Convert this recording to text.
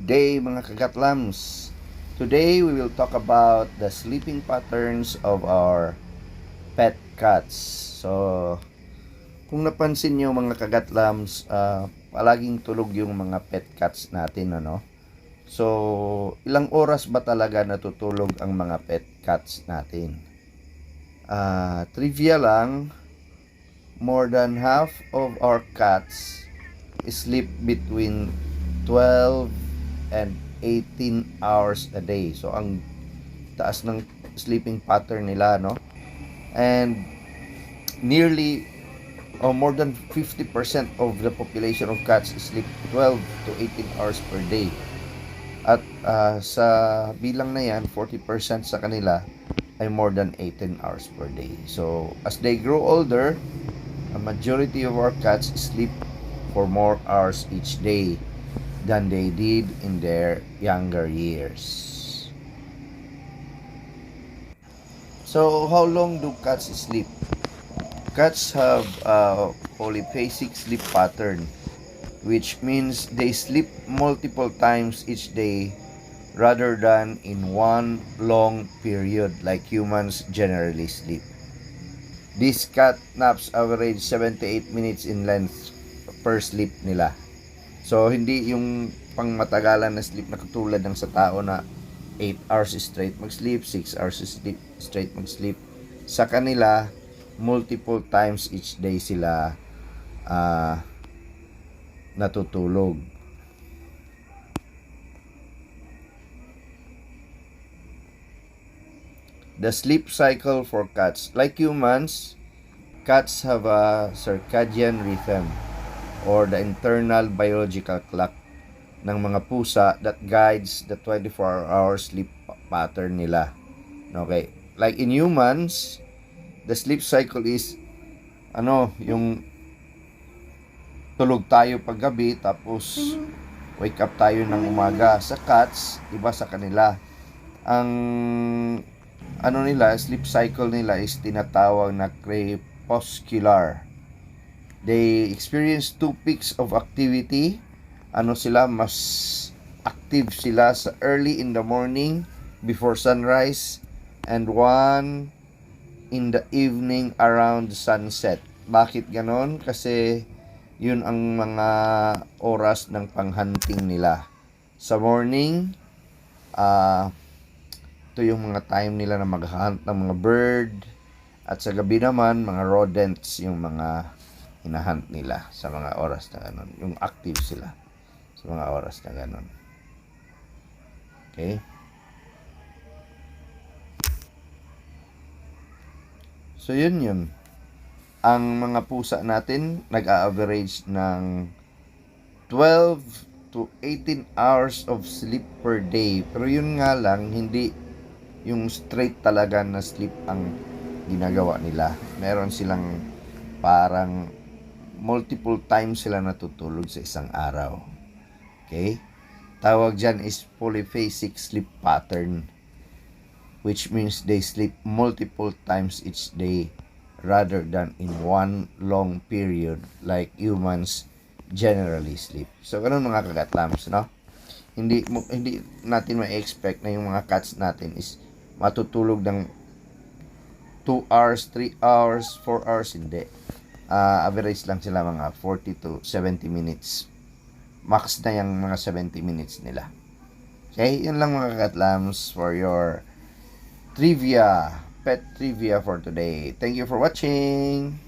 Good day mga kagatlams. Today we will talk about the sleeping patterns of our pet cats. So, kung napansin nyo mga kagatlams, palaging tulog yung mga pet cats natin, ano? So, ilang oras ba talaga natutulog ang mga pet cats natin? Trivia lang, more than half of our cats sleep between 12 and 18 hours a day. So, ang taas ng sleeping pattern nila, no? And nearly or more than 50% of the population of cats sleep 12 to 18 hours per day. At sa bilang na yan, 40% sa kanila ay more than 18 hours per day. So, as they grow older, a majority of our cats sleep for more hours each day than they did in their younger years. So, how long do cats sleep? Cats have a polyphasic sleep pattern, which means they sleep multiple times each day rather than in one long period like humans generally sleep. These cat naps average 78 minutes in length per sleep nila. So, hindi yung pangmatagalan na sleep na katulad ng sa tao na 8 hours straight mag-sleep, 6 hours straight mag-sleep. Sa kanila, multiple times each day sila natutulog. The sleep cycle for cats. Like humans, cats have a circadian rhythm or the internal biological clock ng mga pusa that guides the 24-hour sleep pattern nila. Okay. Like in humans, the sleep cycle is yung tulog tayo paggabi tapos wake up tayo ng umaga. Sa cats, iba sa kanila. Ang sleep cycle nila is tinatawag na crepuscular. They experience 2 peaks of activity. Mas active sila sa early in the morning before sunrise and 1 in the evening around sunset. Bakit ganon? Kasi yun ang mga oras ng panghunting nila. Sa morning, ito yung mga time nila na maghunt ng mga bird. At sa gabi naman, mga rodents yung mga hinahunt nila sa mga oras na ganon. Yung active sila sa mga oras na ganon. Okay? So, yun. Ang mga pusa natin, nag-a-average ng 12 to 18 hours of sleep per day. Pero yun nga lang, hindi yung straight talaga na sleep ang ginagawa nila. Meron silang parang multiple times sila natutulog sa isang araw. Okay? Tawag dyan is polyphasic sleep pattern, which means they sleep multiple times each day rather than in one long period like humans generally sleep. So, ganun mga kagatlams, no? Hindi natin ma-expect na yung mga cats natin is matutulog ng 2 hours, 3 hours, 4 hours, hindi. Average lang sila mga 40 to 70 minutes. Max na yung mga 70 minutes nila. Okay, yun lang mga kagatlams for your pet trivia for today. Thank you for watching.